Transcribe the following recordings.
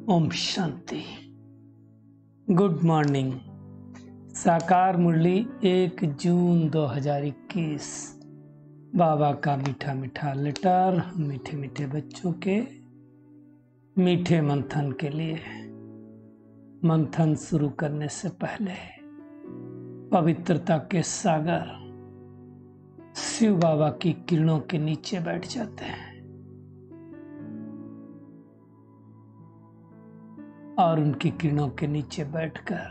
Om Shanti. Good morning. साकार मुरली 1 जून 2021। बाबा का मीठा मीठा लेटर मीठे मीठे बच्चों के मीठे मंथन के लिए। मंथन शुरू करने से पहले पवित्रता के सागर शिव बाबा की किरणों के नीचे बैठ जाते हैं और उनकी किरणों के नीचे बैठकर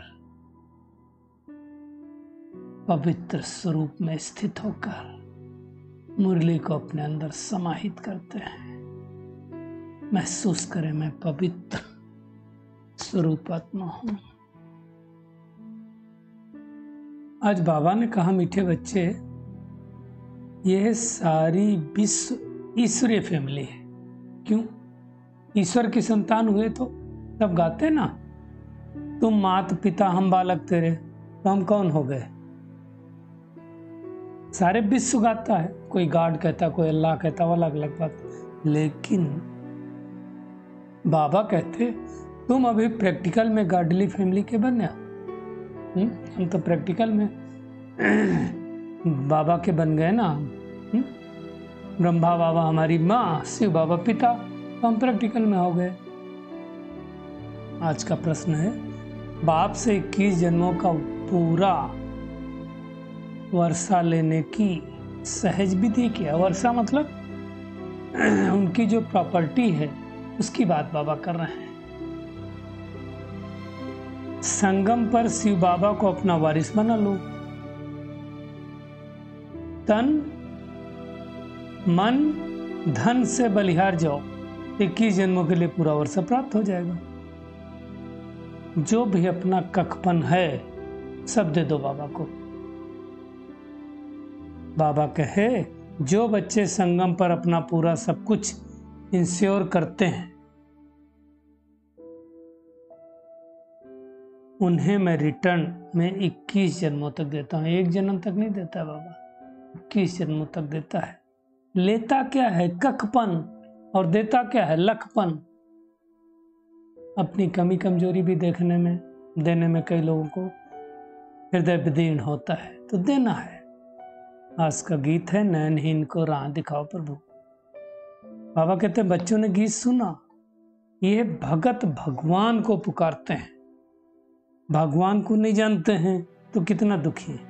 पवित्र स्वरूप में स्थित होकर मुरली को अपने अंदर समाहित करते हैं। महसूस करें मैं पवित्र स्वरूप आत्मा हूं। आज बाबा ने कहा, मीठे बच्चे, यह सारी विश्व ईश्वरीय फैमिली है। क्यों? ईश्वर की संतान हुए तो तब गाते ना, तुम मात पिता हम बालक तेरे, तो हम कौन हो गए? सारे विश्व गाता है, कोई गॉड कहता, कोई अल्लाह कहता, वो अलग अलग बात। लेकिन बाबा कहते तुम अभी प्रैक्टिकल में गॉडली फैमिली के बने। हम तो प्रैक्टिकल में बाबा के बन गए ना। ब्रह्मा बाबा हमारी माँ, शिव बाबा पिता, तो हम प्रैक्टिकल में हो गए। आज का प्रश्न है, बाप से 21 जन्मों का पूरा वर्षा लेने की सहज विधि क्या? वर्षा मतलब उनकी जो प्रॉपर्टी है उसकी बात बाबा कर रहे हैं। संगम पर शिव बाबा को अपना वारिस बना लो। तन मन धन से बलिहार जाओ, 21 जन्मों के लिए पूरा वर्षा प्राप्त हो जाएगा। जो भी अपना कखपन है सब दे दो बाबा को। बाबा कहे, जो बच्चे संगम पर अपना पूरा सब कुछ इंश्योर करते हैं उन्हें मैं रिटर्न में 21 जन्मों तक देता हूं। 1 जन्म तक नहीं देता बाबा, 21 जन्मों तक देता है। लेता क्या है? कखपन, और देता क्या है? लखपन। अपनी कमी कमजोरी भी देखने में, देने में कई लोगों को हृदय विदीर्ण होता है, तो देना है। आज का गीत है, नयनहीन को राह दिखाओ प्रभु। बाबा कहते हैं, बच्चों ने गीत सुना, ये भगत भगवान को पुकारते हैं। भगवान को नहीं जानते हैं तो कितना दुखी है,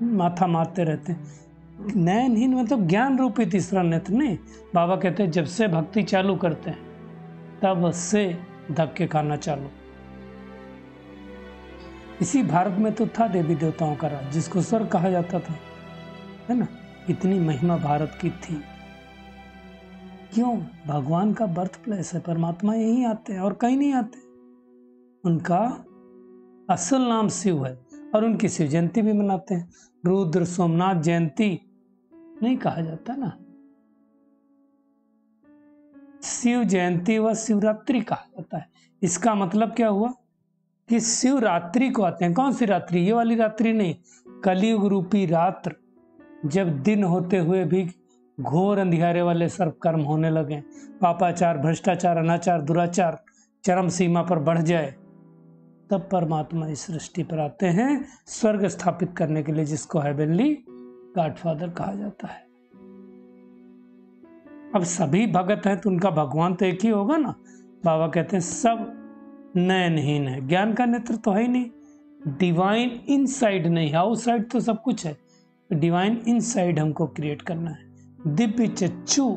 माथा मारते रहते हैं। नयनहीन मतलब ज्ञान रूपी तीसरा नेत्र नहीं। बाबा कहते हैं, जब से भक्ति चालू करते हैं तब से धक्के खाना चालू। इसी भारत में तो था देवी देवताओं का राज, जिसको स्वर्ग कहा जाता था, है ना। इतनी महिमा भारत की थी। क्यों? भगवान का बर्थ प्लेस है, परमात्मा यहीं आते हैं और कहीं नहीं आते। उनका असल नाम शिव है और उनकी शिव जयंती भी मनाते हैं। रुद्र सोमनाथ जयंती नहीं कहा जाता ना, शिव जयंती व शिवरात्रि कहा जाता है। इसका मतलब क्या हुआ कि शिवरात्रि को आते हैं। कौन सी रात्रि? ये वाली रात्रि नहीं, कलयुग रूपी रात्र, जब दिन होते हुए भी घोर अंधियारे वाले सर्व कर्म होने लगे, पापाचार, भ्रष्टाचार, अनाचार, दुराचार चरम सीमा पर बढ़ जाए, तब परमात्मा इस सृष्टि पर आते हैं स्वर्ग स्थापित करने के लिए, जिसको हेवनली गॉडफादर कहा जाता है। अब सभी भगत हैं तो उनका भगवान तो एक ही होगा ना। बाबा कहते हैं सब नयनहीन है, ज्ञान का नेत्र तो है ही नहीं। डिवाइन इनसाइड नहीं, आउटसाइड तो सब कुछ है, डिवाइन इनसाइड हमको क्रिएट करना है। दिव्य चक्षु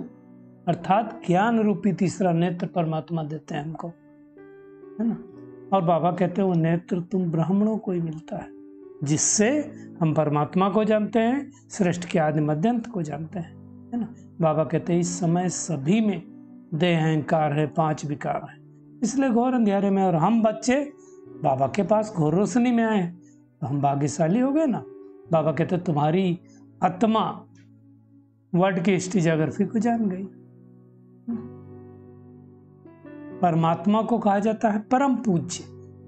अर्थात ज्ञान रूपी तीसरा नेत्र परमात्मा देते हैं हमको, है ना। और बाबा कहते हैं वो नेत्र तुम ब्राह्मणों को ही मिलता है, जिससे हम परमात्मा को जानते हैं, श्रेष्ठ के आदि मध्यंत को जानते हैं, है ना। बाबा कहते हैं इस समय सभी में देह अहंकार है, 5 विकार है, इसलिए घोर अंधियारे में। और हम बच्चे बाबा के पास घोर रोशनी में आए हैं, तो हम भाग्यशाली हो गए ना। बाबा कहते तुम्हारी आत्मा वर्ड की हिस्ट्री ज्योग्राफी को जान गई। परमात्मा को कहा जाता है परम पूज्य।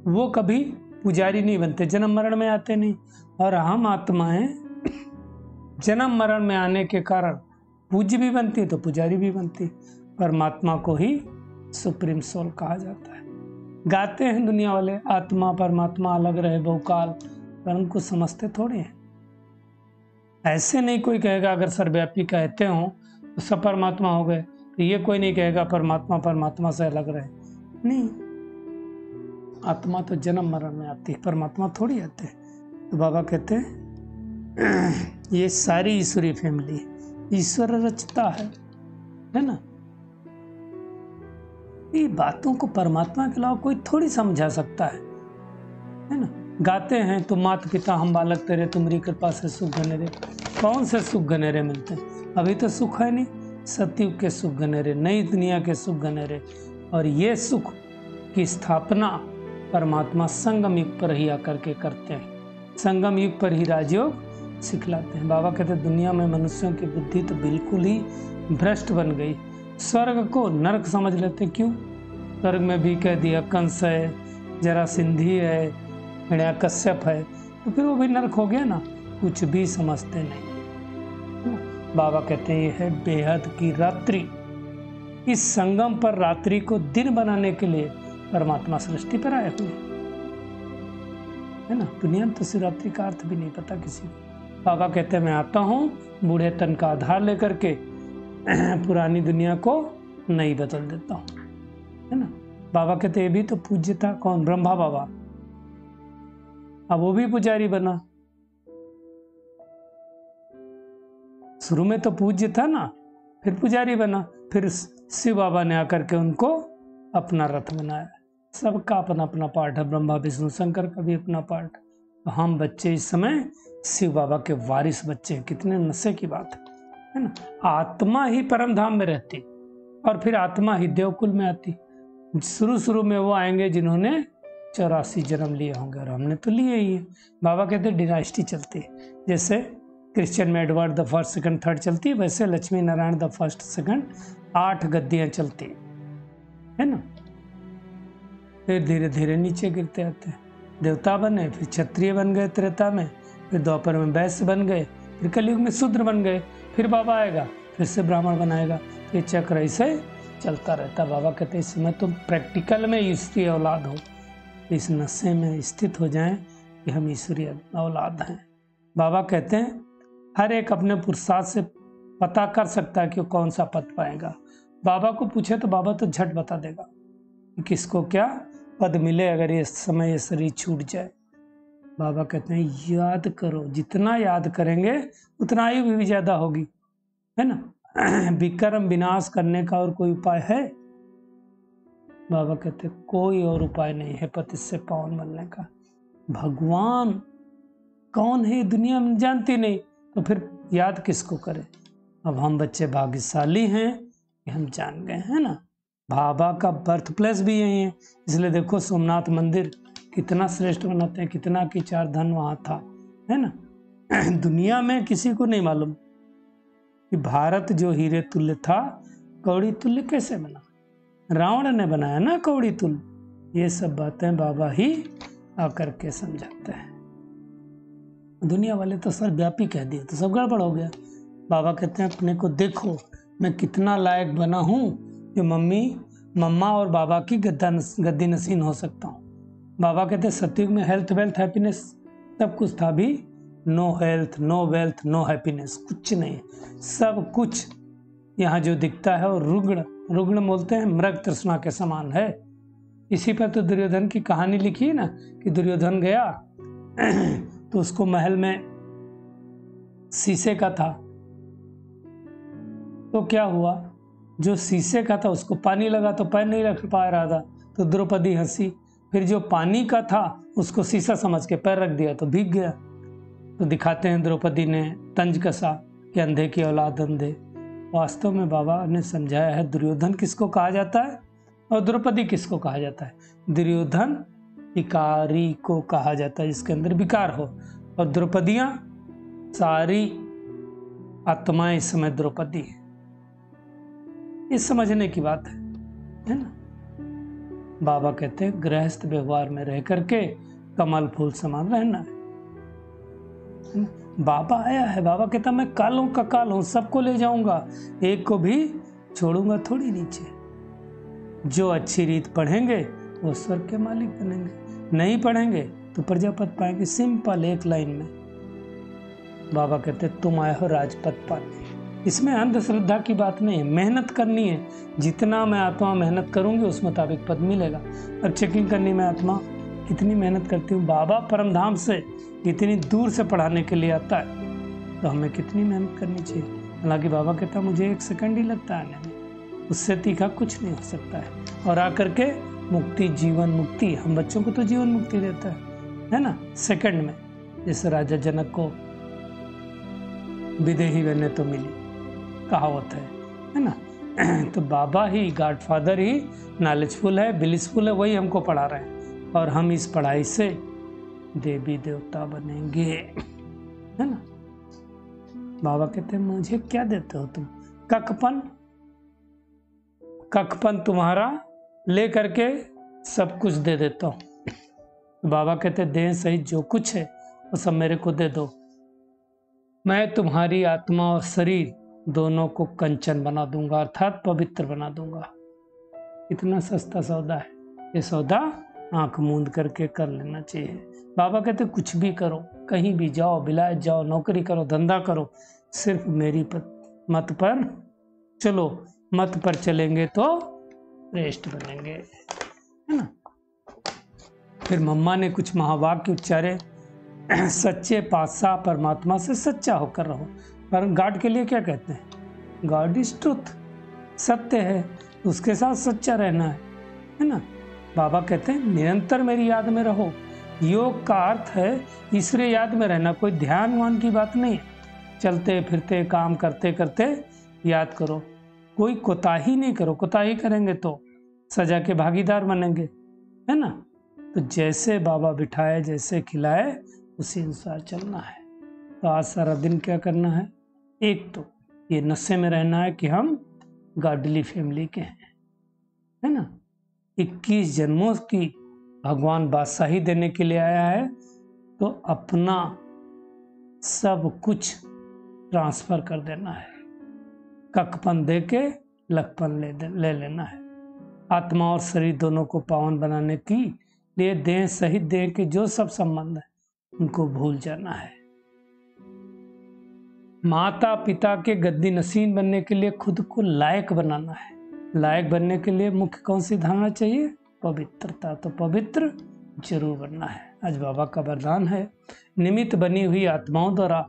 वो कभी पुजारी नहीं बनते, जन्म मरण में आते नहीं। और हम आत्माएं जन्म मरण में आने के कारण पूज्य भी बनती है तो पुजारी भी बनती। परमात्मा को ही सुप्रीम सोल कहा जाता है। गाते हैं दुनिया वाले आत्मा परमात्मा अलग रहे बहुकाल, पर उनको समझते थोड़े हैं। ऐसे नहीं कोई कहेगा अगर सर्वव्यापी कहते हो तो सब परमात्मा हो गए, तो ये कोई नहीं कहेगा परमात्मा परमात्मा से अलग रहे। नहीं, आत्मा तो जन्म मरण में आती है, परमात्मा थोड़ी आते हैं। तो बाबा कहते हैं ये सारी ईश्वरी फैमिली ईश्वर रचता है ना। ये बातों को परमात्मा के अलावा कोई थोड़ी समझा सकता है ना। गाते हैं तो माता पिता हम बालक तेरे, तुम्हारी कृपा से सुख घनेरे। कौन से सुख घनेरे मिलते हैं? अभी तो सुख है नहीं, सतयुग के सुख घनेरे, नई दुनिया के सुख घनेरे। और ये सुख की स्थापना परमात्मा संगम युग पर ही आकर के करते हैं, संगम युग पर ही राजयोग सिखलाते हैं। बाबा कहते हैं दुनिया में मनुष्यों की बुद्धि तो बिल्कुल ही भ्रष्ट बन गई, स्वर्ग को नरक समझ लेते। क्यों? स्वर्ग में भी कह दिया कंस है, जरासिंधी है, हिरण्यकश्यप है, तो फिर वो भी नरक हो गया ना। कुछ भी समझते नहीं। बाबा कहते हैं ये है बेहद की रात्रि। इस संगम पर रात्रि को दिन बनाने के लिए परमात्मा सृष्टि पर आए हुए है ना। दुनिया में तो शिवरात्रि का अर्थ भी नहीं पता किसी को। बाबा कहते हैं मैं आता हूँ बूढ़े तन का आधार लेकर के पुरानी दुनिया को नई बदल देता हूँ, है ना। बाबा कहते ये भी तो पूज्य था। कौन? ब्रह्मा बाबा। अब वो भी पुजारी बना। शुरू में तो पूज्य था ना, फिर पुजारी बना, फिर शिव बाबा ने आकर के उनको अपना रथ बनाया। सबका अपना अपना पार्ट है, ब्रह्मा विष्णु शंकर का भी अपना पार्ट। तो हम बच्चे इस समय शिव बाबा के वारिस बच्चे हैं। कितने नशे की बात है ना। आत्मा ही परम धाम में रहती और फिर आत्मा ही देवकुल में आती। शुरू में वो आएंगे जिन्होंने 84 जन्म लिए होंगे, और हमने तो लिए ही है। बाबा कहते हैं डिनाइस्टी चलती है। जैसे क्रिश्चियन में Edward the first second third चलती है, वैसे Lakshmi Narayan the first second 8 गद्दियां चलती है ना। फिर धीरे धीरे नीचे गिरते आते हैं। देवता बने, फिर क्षत्रिय बन गए त्रेता में, फिर द्वापर में वैश्य बन गए, फिर कलयुग में शूद्र बन गए, फिर बाबा आएगा फिर से ब्राह्मण बनाएगा। ये चक्र ऐसे चलता रहता। बाबा कहते हैं इसमें तुम प्रैक्टिकल में ईश्वरीय औलाद हो, इस नशे में स्थित हो जाएं कि हम ईश्वरीय औलाद हैं। बाबा कहते हैं हर एक अपने पुरुषार्थ से पता कर सकता है कि वो कौन सा पद पाएगा। बाबा को पूछे तो बाबा तो झट बता देगा कि किसको क्या पद मिले अगर ये समय ये शरीर छूट जाए। बाबा कहते हैं याद करो, जितना याद करेंगे उतना आयु भी ज्यादा होगी, है ना। विक्रम विनाश करने का और कोई उपाय है? बाबा कहते हैं कोई और उपाय नहीं है पतित से पावन बनने का। भगवान कौन है दुनिया में जानती नहीं, तो फिर याद किसको करें। अब हम बच्चे भाग्यशाली हैं कि हम जान गए, हैं ना। बाबा का बर्थ प्लेस भी यही है, इसलिए देखो सोमनाथ मंदिर कितना श्रेष्ठ बनाते हैं, कितना की चार धन वहाँ था, है ना। दुनिया में किसी को नहीं मालूम कि भारत जो हीरे तुल्य था कौड़ी तुल्य कैसे बना। रावण ने बनाया ना कौड़ी तुल्य। ये सब बातें बाबा ही आकर के समझाते हैं। दुनिया वाले तो सर्वव्यापी कह दिए तो सब गड़बड़ हो गया। बाबा कहते हैं अपने को देखो मैं कितना लायक बना हूँ जो मम्मा और बाबा की गद्दी नसीन हो सकता हूँ। बाबा कहते हैं सतयुग में हेल्थ वेल्थ हैप्पीनेस सब कुछ था, भी no health no wealth no happiness, कुछ नहीं। सब कुछ यहाँ जो दिखता है और रुग्ण बोलते हैं मृग तृष्णा के समान है। इसी पर तो दुर्योधन की कहानी लिखी है ना कि दुर्योधन गया तो उसको महल में शीशे का था, तो क्या हुआ जो शीशे का था उसको पानी लगा तो पैर नहीं रख पा रहा था, तो द्रौपदी हंसी। फिर जो पानी का था उसको शीशा समझ के पैर रख दिया तो भीग गया। तो दिखाते हैं द्रौपदी ने तंज कसा कि अंधे की औलाद अंधे। वास्तव में बाबा ने समझाया है दुर्योधन किसको कहा जाता है और द्रौपदी किसको कहा जाता है। दुर्योधन विकारी को कहा जाता है जिसके अंदर विकार हो, और द्रौपदियां सारी आत्माएं इस समय द्रौपदी है। ये समझने की बात है ना। बाबा कहते हैं गृहस्थ व्यवहार में रह करके कमल फूल समान रहना है ना? बाबा आया है, बाबा कहता मैं कालों का काल हूं, सबको ले जाऊंगा, एक को भी छोड़ूंगा थोड़ी नीचे। जो अच्छी रीत पढ़ेंगे वो स्वर्ग के मालिक बनेंगे। नहीं पढ़ेंगे तो प्रजापत पाएंगे। सिंपल, एक लाइन में। बाबा कहते तुम आए हो राजपथ पाने। इसमें अंधश्रद्धा की बात नहीं है, मेहनत करनी है। जितना मैं आत्मा मेहनत करूंगी उस मुताबिक पद मिलेगा। अब चेकिंग करनी, मैं आत्मा कितनी मेहनत करती हूँ। बाबा परमधाम से इतनी दूर से पढ़ाने के लिए आता है तो हमें कितनी मेहनत करनी चाहिए। हालांकि बाबा कहता मुझे 1 सेकंड ही लगता है आने में, उससे तीखा कुछ नहीं हो सकता है। और आकर के मुक्ति, जीवन मुक्ति, हम बच्चों को तो जीवन मुक्ति देता है ना, सेकंड में। जैसे राजा जनक को विदेही बने तो मिली कहावत है ना। तो बाबा ही, गॉडफादर ही नॉलेजफुल है, ब्लिसफुल है, वही हमको पढ़ा रहे हैं। और हम इस पढ़ाई से देवी देवता बनेंगे, है ना। बाबा कहते हैं मुझे क्या देते हो तुम? कखपन तुम्हारा ले करके सब कुछ दे देता हूं। बाबा कहते देह सहित जो कुछ है वो सब मेरे को दे दो, मैं तुम्हारी आत्मा और शरीर दोनों को कंचन बना दूंगा, अर्थात पवित्र बना दूंगा। इतना सस्ता सौदा है, ये सौदा आंख मूंद करके कर लेना चाहिए। बाबा कहते कुछ भी करो, कहीं भी जाओ, विलायत जाओ, नौकरी करो, धंधा करो, सिर्फ मेरी मत पर चलो। मत पर चलेंगे तो श्रेष्ठ बनेंगे, है ना। फिर मम्मा ने कुछ महावाक्य उच्चारे, सच्चे पातशाह परमात्मा से सच्चा होकर रहो। पर गॉड के लिए क्या कहते हैं? गॉड इज ट्रुथ, सत्य है, उसके साथ सच्चा रहना है ना। बाबा कहते हैं निरंतर मेरी याद में रहो। योग का अर्थ है ईश्वरीय याद में रहना, कोई ध्यान वान की बात नहीं है। चलते फिरते काम करते करते याद करो, कोई कोताही नहीं करो। कोताही करेंगे तो सजा के भागीदार बनेंगे, है ना। तो जैसे बाबा बिठाए, जैसे खिलाए, उसी अनुसार चलना है। तो आज सारा दिन क्या करना है? एक तो ये नशे में रहना है कि हम गॉडली फैमिली के हैं, है ना। 21 जन्मों की भगवान बादशाही देने के लिए आया है, तो अपना सब कुछ ट्रांसफर कर देना है। कखपन दे के लखपन ले लेना है। आत्मा और शरीर दोनों को पावन बनाने की लिए देह सहित देह के जो सब संबंध है उनको भूल जाना है। माता पिता के गद्दी नसीन बनने के लिए खुद को लायक बनाना है। लायक बनने के लिए मुख्य कौन सी धारणा चाहिए? पवित्रता। तो पवित्र जरूर बनना है। आज बाबा का वरदान है, निमित्त बनी हुई आत्माओं द्वारा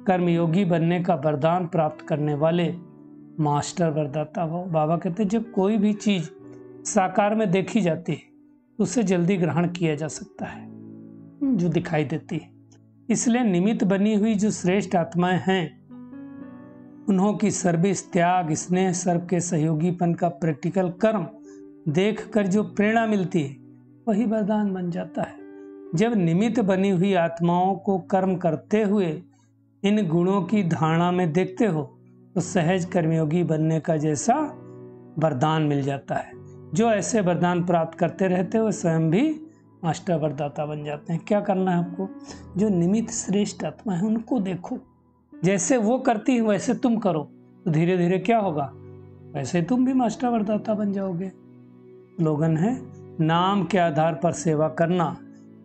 कर्मयोगी बनने का वरदान प्राप्त करने वाले मास्टर वरदाता हो। बाबा कहते हैं जब कोई भी चीज साकार में देखी जाती है उसे जल्दी ग्रहण किया जा सकता है जो दिखाई देती है। इसलिए निमित्त बनी हुई जो श्रेष्ठ आत्माएं हैं उन्हों की सर्विस, त्याग, स्नेह, सर्व के सहयोगीपन का प्रैक्टिकल कर्म देखकर जो प्रेरणा मिलती है वही वरदान बन जाता है। जब निमित्त बनी हुई आत्माओं को कर्म करते हुए इन गुणों की धारणा में देखते हो तो सहज कर्मयोगी बनने का जैसा वरदान मिल जाता है। जो ऐसे वरदान प्राप्त करते रहते हो स्वयं भी मास्टर वरदाता बन जाते हैं। क्या करना है आपको? जो निमित्त श्रेष्ठ आत्मा है उनको देखो, जैसे वो करती है वैसे तुम करो, तो धीरे धीरे क्या होगा? वैसे तुम भी मास्टर वरदाता बन जाओगे। स्लोगन है नाम के आधार पर सेवा करना,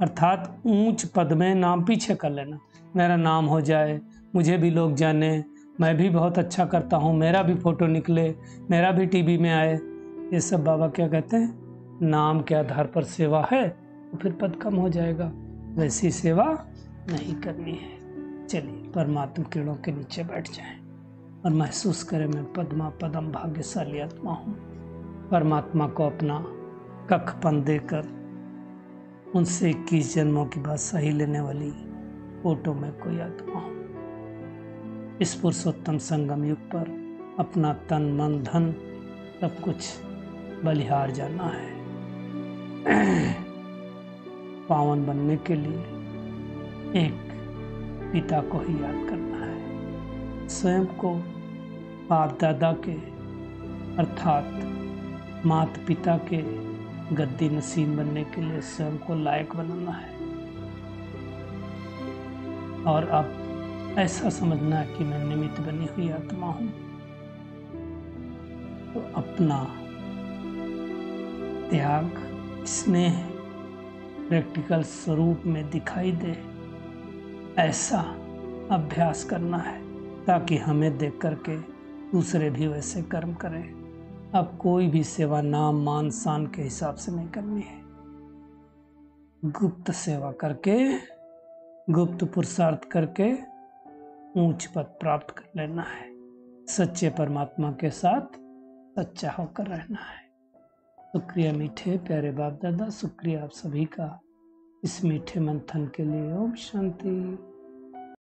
अर्थात ऊंच पद में नाम पीछे कर लेना। मेरा नाम हो जाए, मुझे भी लोग जाने, मैं भी बहुत अच्छा करता हूँ, मेरा भी फोटो निकले, मेरा भी टीवी में आए। ये सब बाबा क्या कहते हैं? नाम के आधार पर सेवा है तो फिर पद कम हो जाएगा, वैसी सेवा नहीं करनी है। चलिए परमात्मा किरणों के नीचे बैठ जाएं और महसूस करें मैं पद्मा पदम भाग्यशाली आत्मा हूँ। परमात्मा को अपना कखपन देकर उनसे 21 जन्मों की बादशाही लेने वाली फोटो में कोई आत्मा हूँ। इस पुरुषोत्तम संगम युग पर अपना तन मन धन सब कुछ बलिहार जाना है। पावन बनने के लिए एक पिता को ही याद करना है। स्वयं को बाप दादा के अर्थात माता पिता के गद्दी नसीन बनने के लिए स्वयं को लायक बनाना है। और अब ऐसा समझना है कि मैं निमित्त बनी हुई आत्मा हूं, तो अपना त्याग, स्नेह प्रैक्टिकल स्वरूप में दिखाई दे, ऐसा अभ्यास करना है ताकि हमें देख करके दूसरे भी वैसे कर्म करें। अब कोई भी सेवा नाम मान शान के हिसाब से नहीं करनी है, गुप्त सेवा करके, गुप्त पुरुषार्थ करके ऊंच पद प्राप्त कर लेना है। सच्चे परमात्मा के साथ सच्चा होकर रहना है। शुक्रिया मीठे प्यारे बाप दादा, शुक्रिया आप सभी का इस मीठे मंथन के लिए। ओम शांति।